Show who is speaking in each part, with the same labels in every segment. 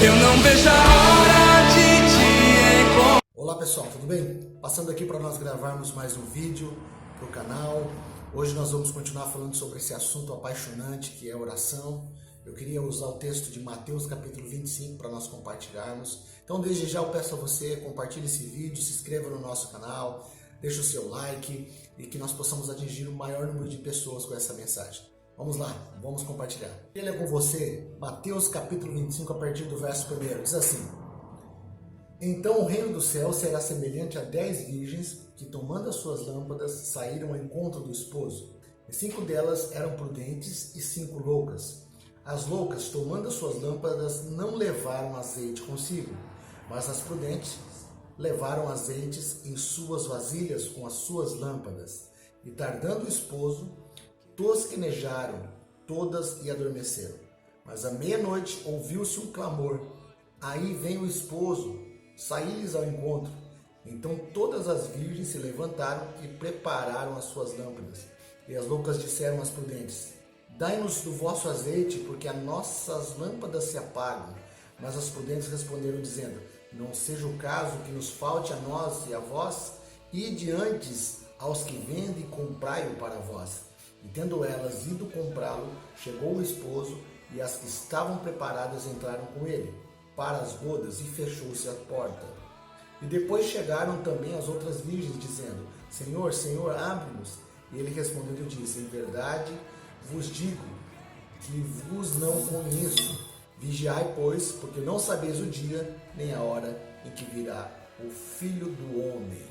Speaker 1: Eu não vejo a hora de te encontrar.
Speaker 2: Olá pessoal, tudo bem? Passando aqui para nós gravarmos mais um vídeo para o canal. Hoje nós vamos continuar falando sobre esse assunto apaixonante que é oração. Eu queria usar o texto de Mateus capítulo 25 para nós compartilharmos. Então desde já eu peço a você, compartilhe esse vídeo, se inscreva no nosso canal, deixe o seu like e que nós possamos atingir o maior número de pessoas com essa mensagem. Vamos lá, vamos compartilhar. Ele é com você, Mateus capítulo 25 a partir do verso 1. Diz assim: Então o reino do céu será semelhante a 10 virgens que, tomando as suas lâmpadas, saíram ao encontro do esposo. E 5 delas eram prudentes e 5 loucas. As loucas, tomando as suas lâmpadas, não levaram azeite consigo, mas as prudentes levaram azeites em suas vasilhas com as suas lâmpadas. E tardando o esposo, tosquenejaram todas e adormeceram. Mas à meia-noite ouviu-se um clamor: Aí vem o esposo, saí-lhes ao encontro. Então todas as virgens se levantaram e prepararam as suas lâmpadas. E as loucas disseram às prudentes: Dai-nos do vosso azeite, porque as nossas lâmpadas se apagam. Mas as prudentes responderam, dizendo: Não seja o caso que nos falte a nós e a vós, ide antes aos que vendem e comprai-o para vós. E tendo elas ido comprá-lo, chegou o esposo, e as que estavam preparadas entraram com ele para as bodas, e fechou-se a porta. E depois chegaram também as outras virgens, dizendo: Senhor, Senhor, abre-nos. E ele respondendo disse: Em verdade vos digo que vos não conheço. Vigiai, pois, porque não sabeis o dia nem a hora em que virá o Filho do Homem.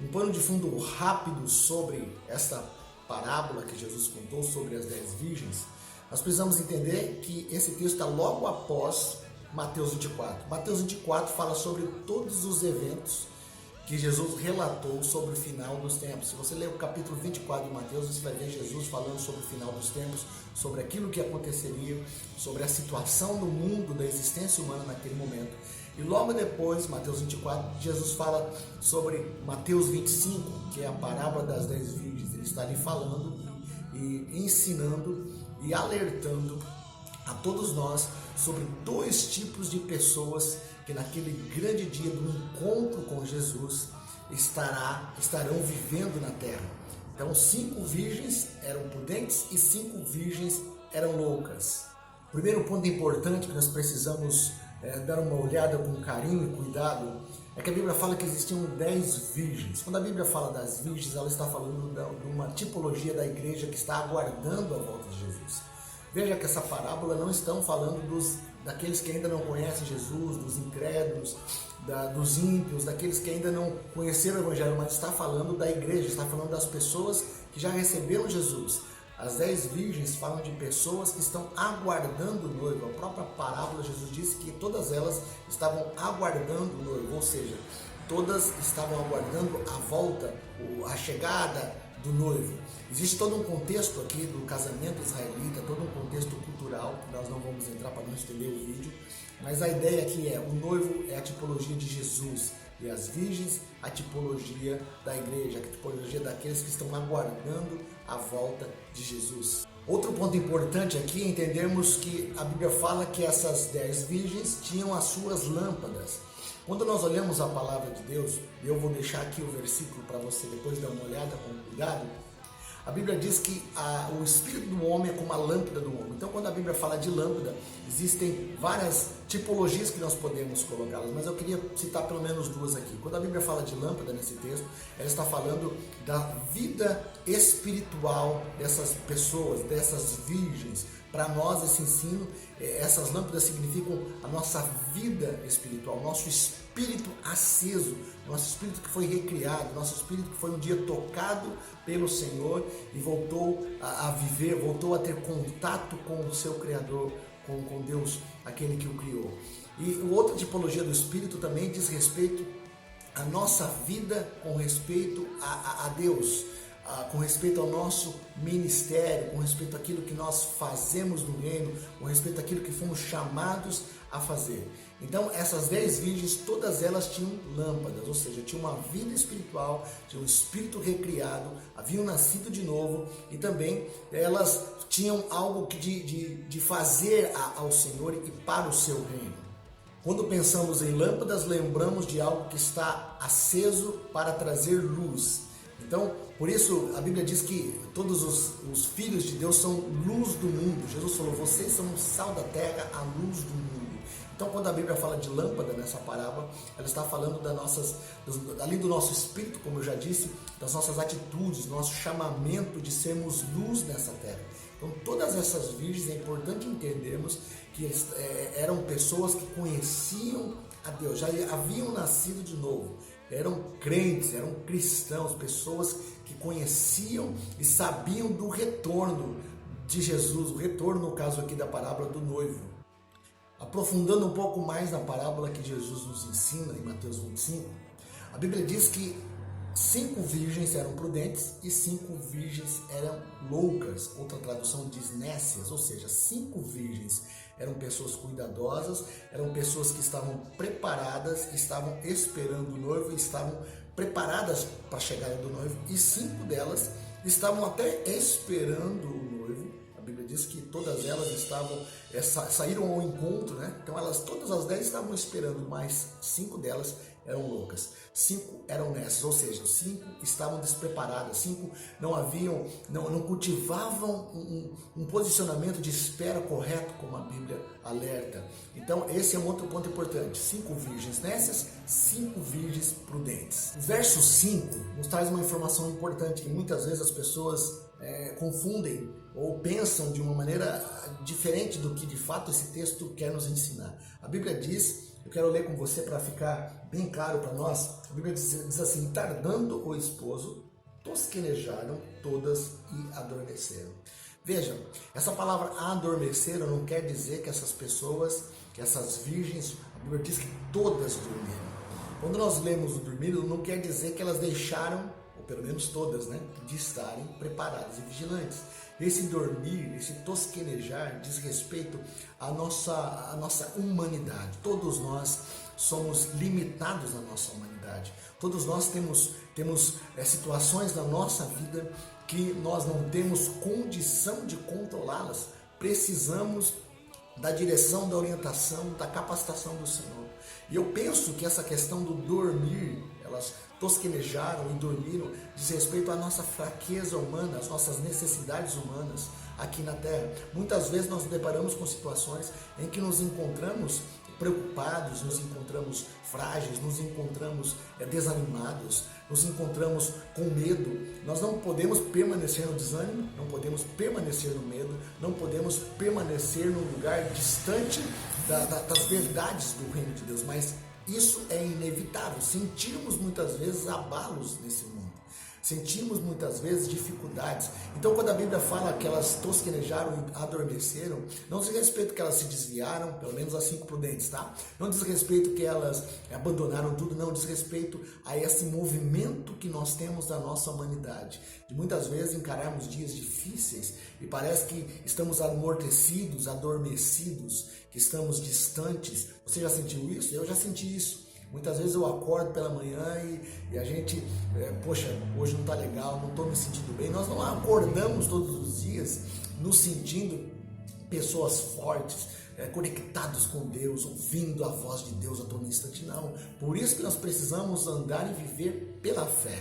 Speaker 2: Um pano de fundo rápido sobre esta parábola que Jesus contou sobre as 10 virgens, nós precisamos entender que esse texto está logo após Mateus 24. Mateus 24 fala sobre todos os eventos que Jesus relatou sobre o final dos tempos. Se você ler o capítulo 24 de Mateus, você vai ver Jesus falando sobre o final dos tempos, sobre aquilo que aconteceria, sobre a situação do mundo, da existência humana naquele momento. E logo depois, Mateus 24, Jesus fala sobre Mateus 25, que é a parábola das 10 virgens. Ele está ali falando e ensinando e alertando a todos nós sobre 2 tipos de pessoas que naquele grande dia do encontro com Jesus estarão vivendo na terra. Então 5 virgens eram prudentes e 5 virgens eram loucas. O primeiro ponto importante que nós precisamos dar uma olhada com carinho e cuidado é que a Bíblia fala que existiam 10 virgens. Quando a Bíblia fala das virgens, ela está falando de uma tipologia da igreja que está aguardando a volta de Jesus. Veja que essa parábola não estão falando daqueles que ainda não conhecem Jesus, dos incrédulos, dos ímpios, daqueles que ainda não conheceram o Evangelho, mas está falando da igreja, está falando das pessoas que já receberam Jesus. As 10 virgens falam de pessoas que estão aguardando o noivo. A própria parábola, Jesus disse que todas elas estavam aguardando o noivo, ou seja, todas estavam aguardando a volta, a chegada do noivo. Existe todo um contexto aqui do casamento israelita, todo um contexto cultural, que nós não vamos entrar para não estender o vídeo, mas a ideia aqui é: o noivo é a tipologia de Jesus e as virgens a tipologia da igreja, a tipologia daqueles que estão aguardando a volta de Jesus. Outro ponto importante aqui é entendermos que a Bíblia fala que essas 10 virgens tinham as suas lâmpadas. Quando nós olhamos a palavra de Deus, e eu vou deixar aqui o versículo para você depois dar uma olhada com cuidado, a Bíblia diz que o espírito do homem é como a lâmpada do homem. Então, quando a Bíblia fala de lâmpada, existem várias tipologias que nós podemos colocá-las, mas eu queria citar pelo menos 2 aqui. Quando a Bíblia fala de lâmpada nesse texto, ela está falando da vida espiritual dessas pessoas, dessas virgens. Para nós, esse ensino, essas lâmpadas significam a nossa vida espiritual, nosso espírito aceso, nosso espírito que foi recriado, nosso espírito que foi um dia tocado pelo Senhor e voltou a viver, voltou a ter contato com o seu Criador, com Deus, aquele que o criou. E outra tipologia do espírito também diz respeito à nossa vida com respeito a Deus, com respeito ao nosso ministério, com respeito àquilo que nós fazemos no reino, com respeito àquilo que fomos chamados a fazer. Então essas 10 virgens, todas elas tinham lâmpadas, ou seja, tinham uma vida espiritual, tinham um espírito recriado, haviam nascido de novo e também elas tinham algo de fazer ao Senhor e para o seu reino. Quando pensamos em lâmpadas, lembramos de algo que está aceso para trazer luz. Então, por isso a Bíblia diz que todos os filhos de Deus são luz do mundo. Jesus falou, vocês são o sal da terra, a luz do mundo. Então, quando a Bíblia fala de lâmpada nessa parábola, ela está falando além do nosso espírito, como eu já disse, das nossas atitudes, nosso chamamento de sermos luz nessa terra. Então, todas essas virgens, é importante entendermos que eram pessoas que conheciam a Deus, já haviam nascido de novo, eram crentes, eram cristãos, pessoas que conheciam e sabiam do retorno de Jesus, o retorno, no caso aqui da parábola do noivo. Aprofundando um pouco mais na parábola que Jesus nos ensina em Mateus 25, a Bíblia diz que 5 virgens eram prudentes e 5 virgens eram loucas. Outra tradução diz nécias, ou seja, 5 virgens eram pessoas cuidadosas, eram pessoas que estavam preparadas, estavam esperando o noivo, estavam preparadas para a chegada do noivo, e 5 delas estavam até esperando o noivo. A Bíblia diz que todas elas saíram ao encontro, né? Então todas as 10 estavam esperando, mas 5 delas eram loucas, 5 eram nécias, ou seja, 5 estavam despreparadas, 5 não cultivavam um posicionamento de espera correto, como a Bíblia alerta. Então esse é um outro ponto importante, 5 virgens nécias, 5 virgens prudentes. O verso 5 nos traz uma informação importante que muitas vezes as pessoas confundem ou pensam de uma maneira diferente do que de fato esse texto quer nos ensinar. A Bíblia diz, eu quero ler com você para ficar bem claro para nós, a Bíblia diz assim, tardando o esposo, tosquenejaram todas e adormeceram. Veja, essa palavra adormeceram não quer dizer que essas pessoas, que essas virgens, a Bíblia diz que todas dormiram. Quando nós lemos o dormiram, não quer dizer que elas deixaram, ou pelo menos todas, né, de estarem preparadas e vigilantes. Esse dormir, esse tosquenejar diz respeito à nossa humanidade. Todos nós somos limitados na nossa humanidade. Todos nós temos situações na nossa vida que nós não temos condição de controlá-las. Precisamos da direção, da orientação, da capacitação do Senhor. E eu penso que essa questão do dormir, elas tosquenejaram e dormiram, diz respeito à nossa fraqueza humana, às nossas necessidades humanas aqui na Terra. Muitas vezes nós nos deparamos com situações em que nos encontramos preocupados, nos encontramos frágeis, nos encontramos desanimados, nos encontramos com medo. Nós não podemos permanecer no desânimo, não podemos permanecer no medo, não podemos permanecer num lugar distante das verdades do reino de Deus, mas isso é inevitável. Sentimos muitas vezes abalos nesse mundo. Sentimos muitas vezes dificuldades. Então, quando a Bíblia fala que elas tosquenejaram e adormeceram, não diz respeito que elas se desviaram, pelo menos as 5 prudentes, tá? Não diz respeito que elas abandonaram tudo, não. Diz respeito a esse movimento que nós temos da nossa humanidade. De muitas vezes encararmos dias difíceis e parece que estamos amortecidos, adormecidos, que estamos distantes. Você já sentiu isso? Eu já senti isso. Muitas vezes eu acordo pela manhã e a gente, poxa, hoje não está legal, não estou me sentindo bem. Nós não acordamos todos os dias nos sentindo pessoas fortes, conectados com Deus, ouvindo a voz de Deus a todo instante, não. Por isso que nós precisamos andar e viver pela fé.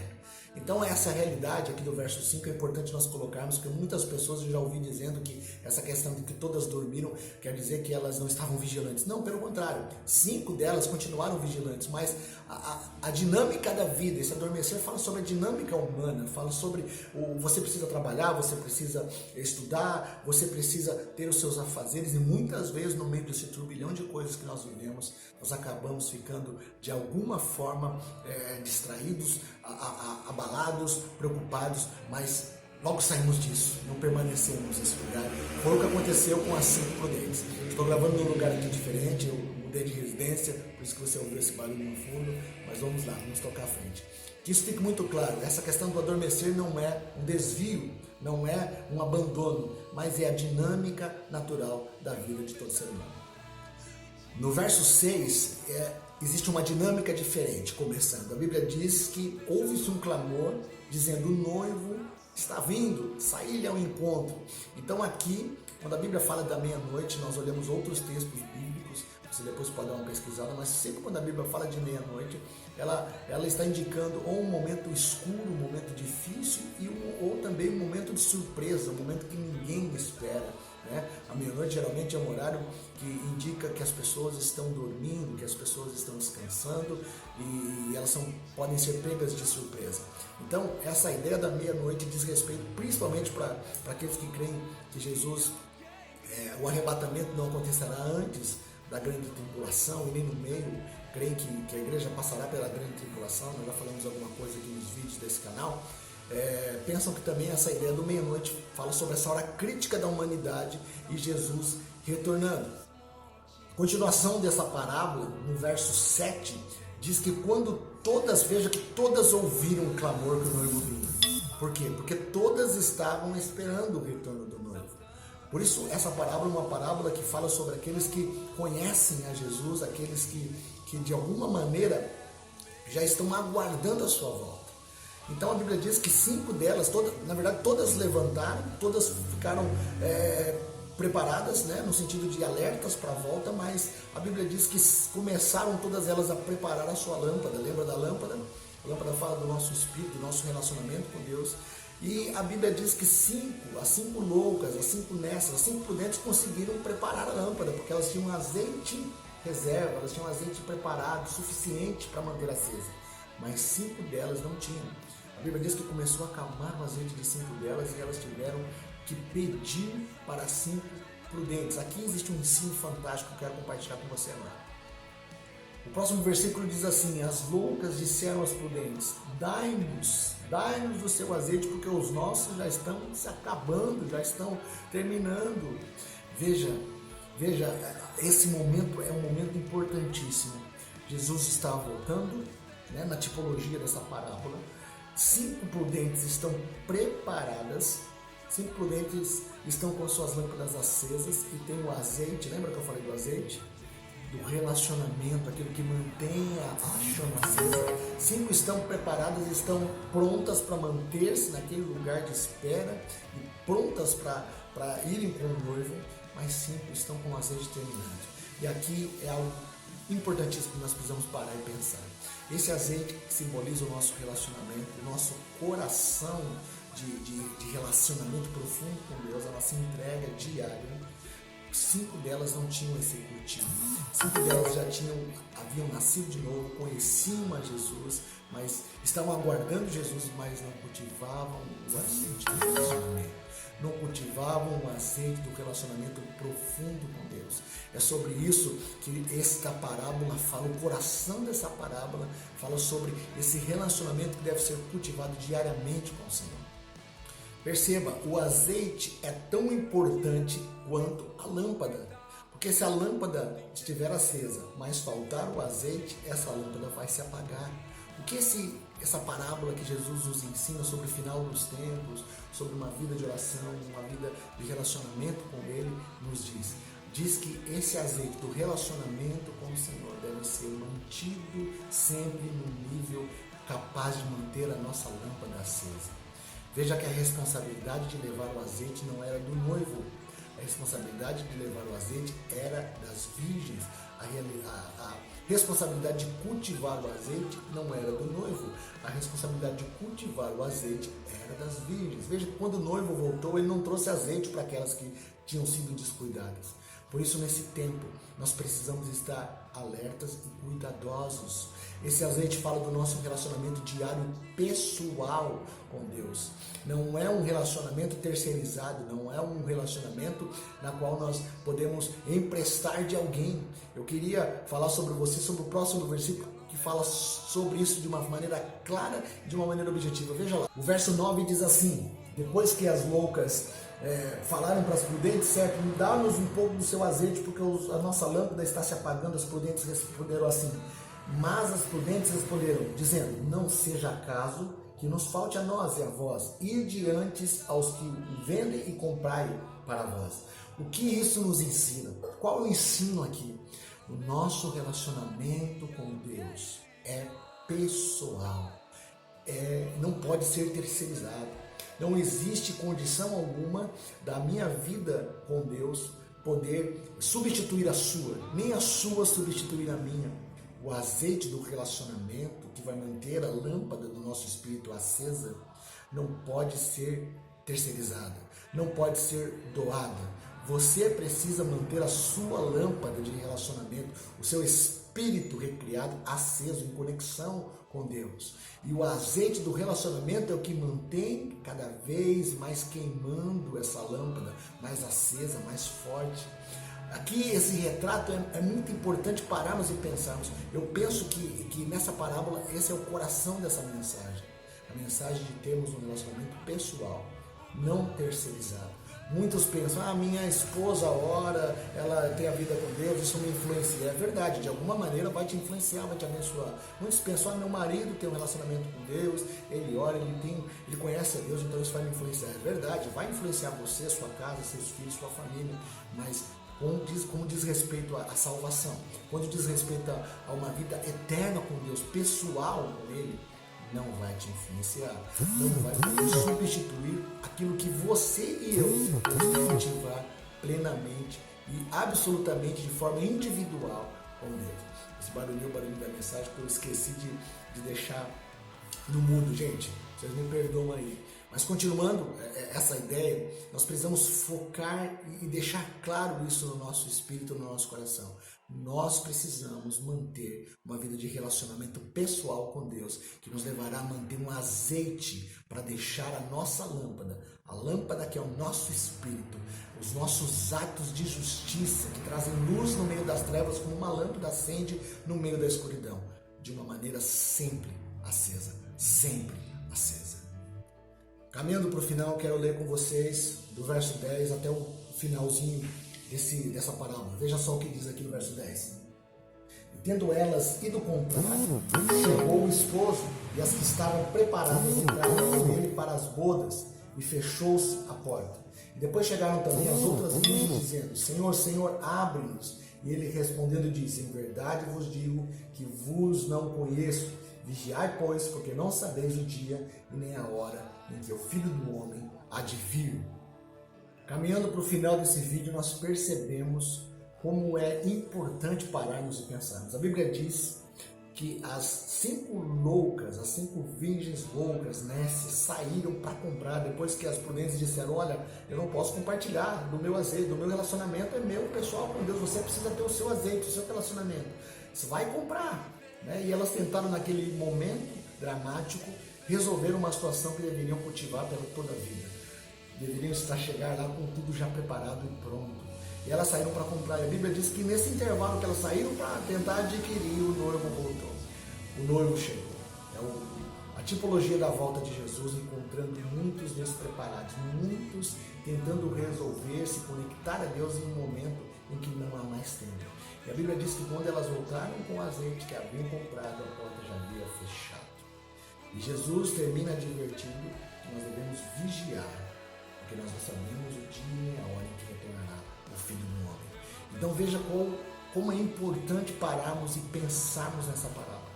Speaker 2: Então essa realidade aqui do verso 5 é importante nós colocarmos, porque muitas pessoas eu já ouvi dizendo que essa questão de que todas dormiram quer dizer que elas não estavam vigilantes. Não, pelo contrário, 5 delas continuaram vigilantes, mas a dinâmica da vida, esse adormecer fala sobre a dinâmica humana, fala sobre você precisa trabalhar, você precisa estudar, você precisa ter os seus afazeres, e muitas vezes no meio desse turbilhão de coisas que nós vivemos, nós acabamos ficando de alguma forma distraídos, abalados, preocupados, mas logo saímos disso, não permanecemos nesse lugar. Foi o que aconteceu com as 5 prudentes. Estou gravando num lugar aqui diferente, eu mudei de residência, por isso que você ouviu esse barulho no fundo, mas vamos lá, vamos tocar à frente. Que isso fique muito claro, essa questão do adormecer não é um desvio, não é um abandono, mas é a dinâmica natural da vida de todo ser humano. No verso 6, existe uma dinâmica diferente, começando. A Bíblia diz que houve-se um clamor, dizendo, o noivo está vindo, saí-lhe ao encontro. Então aqui, quando a Bíblia fala da meia-noite, nós olhamos outros textos bíblicos você depois pode dar uma pesquisada, mas sempre quando a Bíblia fala de meia-noite, ela está indicando ou um momento escuro, um momento difícil, ou também um momento de surpresa, um momento que ninguém espera. Né? A meia-noite geralmente é um horário que indica que as pessoas estão dormindo, que as pessoas estão descansando e elas podem ser pegas de surpresa. Então, essa ideia da meia-noite diz respeito principalmente para aqueles que creem que Jesus, o arrebatamento não acontecerá antes da grande tribulação e nem no meio, creem que a igreja passará pela grande tribulação. Nós já falamos alguma coisa aqui nos vídeos desse canal. Pensam que também essa ideia do meia-noite fala sobre essa hora crítica da humanidade e Jesus retornando. Continuação dessa parábola, no verso 7, diz que veja que todas ouviram o clamor que o noivo vinha. Por quê? Porque todas estavam esperando o retorno do noivo. Por isso, essa parábola é uma parábola que fala sobre aqueles que conhecem a Jesus, aqueles que de alguma maneira já estão aguardando a sua volta. Então a Bíblia diz que 5 delas, na verdade todas levantaram, todas ficaram preparadas, né, no sentido de alertas para a volta, mas a Bíblia diz que começaram todas elas a preparar a sua lâmpada. Lembra da lâmpada? A lâmpada fala do nosso espírito, do nosso relacionamento com Deus. E a Bíblia diz que as 5 loucas, as 5 nessas, as 5 prudentes conseguiram preparar a lâmpada, porque elas tinham azeite reserva, elas tinham azeite preparado, suficiente para manter acesa. Mas 5 delas não tinham. A Bíblia diz que começou a acabar o azeite de 5 delas e elas tiveram que pedir para 5 prudentes. Aqui existe um ensino fantástico que eu quero compartilhar com você agora. O próximo versículo diz assim: as loucas disseram aos prudentes: dai-nos do seu azeite, porque os nossos já estão se acabando, já estão terminando. Veja, esse momento é um momento importantíssimo. Jesus está voltando, né, na tipologia dessa parábola. 5 prudentes estão preparadas, 5 prudentes estão com suas lâmpadas acesas e tem o azeite. Lembra que eu falei do azeite? Do relacionamento, aquilo que mantém a chama acesa. 5 estão preparadas, estão prontas para manter-se naquele lugar de espera e prontas para irem com o noivo, mas 5 estão com o azeite terminado. E aqui é algo importantíssimo que nós precisamos parar e pensar. Esse azeite simboliza o nosso relacionamento, o nosso coração de relacionamento profundo com Deus, a nossa entrega diária. 5 delas não tinham esse cultivo. 5 delas já haviam nascido de novo, conheciam a Jesus, mas estavam aguardando Jesus, mas não cultivavam o azeite do relacionamento. Não cultivavam o azeite do relacionamento profundo com Deus. É sobre isso que esta parábola fala, o coração dessa parábola fala sobre esse relacionamento que deve ser cultivado diariamente com o Senhor. Perceba, o azeite é tão importante quanto a lâmpada. Porque se a lâmpada estiver acesa, mas faltar o azeite, essa lâmpada vai se apagar. O que essa parábola que Jesus nos ensina sobre o final dos tempos, sobre uma vida de oração, uma vida de relacionamento com Ele, nos diz? Diz que esse azeite do relacionamento com o Senhor deve ser mantido sempre no nível capaz de manter a nossa lâmpada acesa. Veja que a responsabilidade de levar o azeite não era do noivo. A responsabilidade de levar o azeite era das virgens. A responsabilidade de cultivar o azeite não era do noivo. A responsabilidade de cultivar o azeite era das virgens. Veja que quando o noivo voltou, ele não trouxe azeite para aquelas que tinham sido descuidadas. Por isso, nesse tempo, nós precisamos estar alertas e cuidadosos. Esse azeite fala do nosso relacionamento diário pessoal com Deus. Não é um relacionamento terceirizado, não é um relacionamento na qual nós podemos emprestar de alguém. Eu queria falar sobre você, sobre o próximo versículo, que fala sobre isso de uma maneira clara, de uma maneira objetiva. Veja lá, o verso 9 diz assim: depois que as loucas falaram para as prudentes, certo, dá-nos um pouco do seu azeite, porque a nossa lâmpada está se apagando. As prudentes responderam assim: mas as prudentes responderam, dizendo: não seja acaso que nos falte a nós e a vós, ir diante aos que vendem e comprai para vós. O que isso nos ensina? Qual é o ensino aqui? O nosso relacionamento com Deus é pessoal, não pode ser terceirizado. Não existe condição alguma da minha vida com Deus poder substituir a sua, nem a sua substituir a minha. O azeite do relacionamento que vai manter a lâmpada do nosso espírito acesa não pode ser terceirizada, não pode ser doada. Você precisa manter a sua lâmpada de relacionamento, o seu espírito recriado aceso, em conexão com Deus. E o azeite do relacionamento é o que mantém cada vez mais queimando essa lâmpada, mais acesa, mais forte. Aqui esse retrato é muito importante pararmos e pensarmos. Eu penso que nessa parábola esse é o coração dessa mensagem. A mensagem de termos um relacionamento pessoal, não terceirizado. Muitos pensam, minha esposa ora, ela tem a vida com Deus, isso me influencia. É verdade, de alguma maneira vai te influenciar, vai te abençoar. Muitos pensam, meu marido tem um relacionamento com Deus, ele ora, ele conhece a Deus, então isso vai me influenciar. É verdade, vai influenciar você, sua casa, seus filhos, sua família, mas como diz respeito à salvação, quando diz respeito a uma vida eterna com Deus, pessoal com Ele, não vai te influenciar, não vai poder substituir aquilo que você e eu podemos cultivar plenamente e absolutamente de forma individual com Deus. Esse barulho é o barulho da mensagem que eu esqueci de deixar no mudo, gente. Vocês me perdoam aí. Mas continuando essa ideia, nós precisamos focar e deixar claro isso no nosso espírito, no nosso coração. Nós precisamos manter uma vida de relacionamento pessoal com Deus, que nos levará a manter um azeite para deixar a nossa lâmpada, a lâmpada que é o nosso espírito, os nossos atos de justiça que trazem luz no meio das trevas, como uma lâmpada acende no meio da escuridão, de uma maneira sempre acesa, sempre acesa. Caminhando para o final, quero ler com vocês do verso 10 até o finalzinho dessa parábola. Veja só o que diz aqui no verso 10. E tendo elas ido comprar, chegou o esposo, e as que estavam preparadas entraram com ele para as bodas, e fechou-se a porta. E depois chegaram também as outras virgens, dizendo, Senhor, Senhor, abre-nos. E ele respondendo disse, em verdade vos digo que vos não conheço. Vigiai, pois, porque não sabeis o dia e nem a hora em que o Filho do Homem há de vir. Caminhando para o final desse vídeo, nós percebemos como é importante pararmos e pensarmos. A Bíblia diz que as 5 loucas, as 5 virgens loucas, nécias, saíram para comprar, depois que as prudentes disseram, olha, eu não posso compartilhar do meu azeite, do meu relacionamento é meu pessoal com Deus, você precisa ter o seu azeite, o seu relacionamento. Você vai comprar. E elas tentaram naquele momento dramático resolver uma situação que deveriam cultivar pela toda a vida. Deveriam chegar lá com tudo já preparado e pronto. E elas saíram para comprar. E a Bíblia diz que nesse intervalo que elas saíram para tentar adquirir, o noivo voltou. O noivo chegou. A tipologia da volta de Jesus, encontrando muitos despreparados, muitos tentando resolver, se conectar a Deus em um momento em que não há mais tempo. E a Bíblia diz que quando elas voltaram com o azeite que haviam comprado, a porta já havia fechado. E Jesus termina advertindo que nós devemos vigiar, porque nós não sabemos o dia e a hora em que retornará o Filho do Homem. Então veja como é importante pararmos e pensarmos nessa parábola.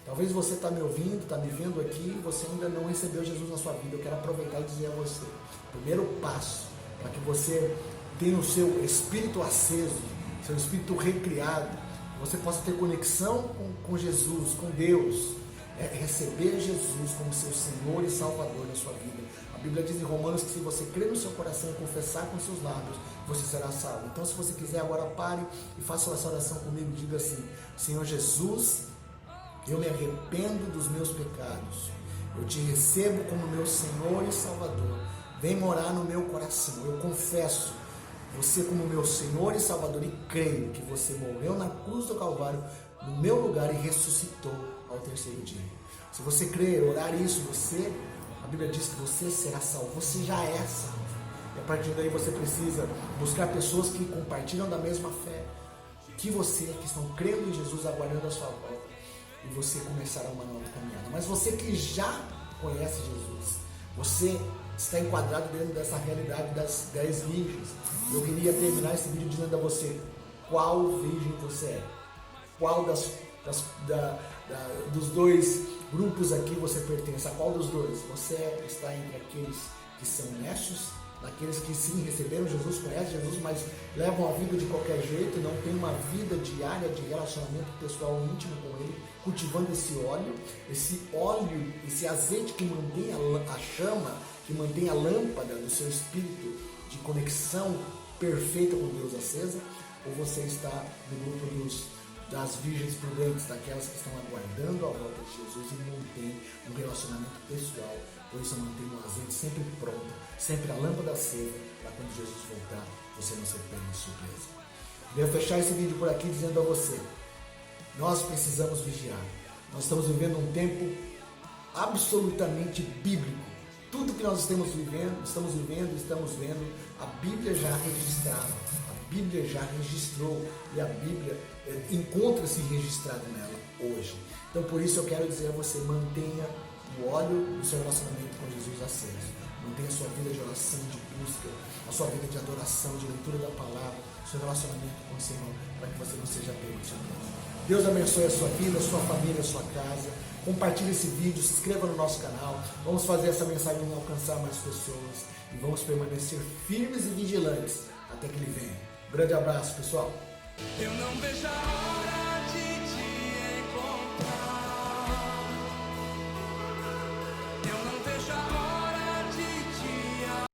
Speaker 2: Talvez você está me ouvindo, está me vendo aqui, e você ainda não recebeu Jesus na sua vida. Eu quero aproveitar e dizer a você, o primeiro passo para que você tenha o seu espírito aceso, seu espírito recriado, você possa ter conexão com Jesus, com Deus, é receber Jesus como seu Senhor e Salvador na sua vida. A Bíblia diz em Romanos que se você crer no seu coração e confessar com seus lábios, você será salvo. Então, se você quiser, agora pare e faça essa oração comigo. Diga assim, Senhor Jesus, eu me arrependo dos meus pecados. Eu te recebo como meu Senhor e Salvador. Vem morar no meu coração. Eu confesso você como meu Senhor e Salvador e creio que você morreu na cruz do Calvário no meu lugar e ressuscitou ao terceiro dia. Se você crer, orar isso, a Bíblia diz que você será salvo. Você já é salvo. E a partir daí você precisa buscar pessoas que compartilham da mesma fé que você, que estão crendo em Jesus, aguardando a sua volta. E você começará uma nova caminhada. Mas você que já conhece Jesus, você está enquadrado dentro dessa realidade das 10 virgens. Eu queria terminar esse vídeo dizendo a você qual virgem você é. Qual dos dois grupos aqui você pertence? A qual dos dois? Você está entre aqueles que são necios naqueles que sim receberam Jesus, conhecem Jesus, mas levam a vida de qualquer jeito, não tem uma vida diária de relacionamento pessoal íntimo com Ele, cultivando esse óleo, esse azeite que mantém a chama, que mantém a lâmpada do seu espírito de conexão perfeita com Deus acesa, ou você está no grupo das virgens prudentes, daquelas que estão aguardando a volta de Jesus e mantém um relacionamento pessoal, por isso mantém o azeite sempre pronto, sempre a lâmpada acesa, para quando Jesus voltar, você não ser pego de surpresa. Venho fechar esse vídeo por aqui dizendo a você, nós precisamos vigiar. Nós estamos vivendo um tempo absolutamente bíblico. Tudo que nós estamos vivendo, estamos vendo, a Bíblia já registrava, a Bíblia já registrou e a Bíblia encontra-se registrado nela hoje. Então por isso eu quero dizer a você, mantenha o óleo do seu relacionamento com Jesus aceso. Mantenha a sua vida de oração, de busca, a sua vida de adoração, de leitura da palavra, seu relacionamento com o Senhor, para que você não seja pego de surpresa. Deus abençoe a sua vida, a sua família, a sua casa. Compartilhe esse vídeo, se inscreva no nosso canal. Vamos fazer essa mensagem alcançar mais pessoas e vamos permanecer firmes e vigilantes até que Ele venha. Um grande abraço, pessoal.
Speaker 1: Eu não vejo a hora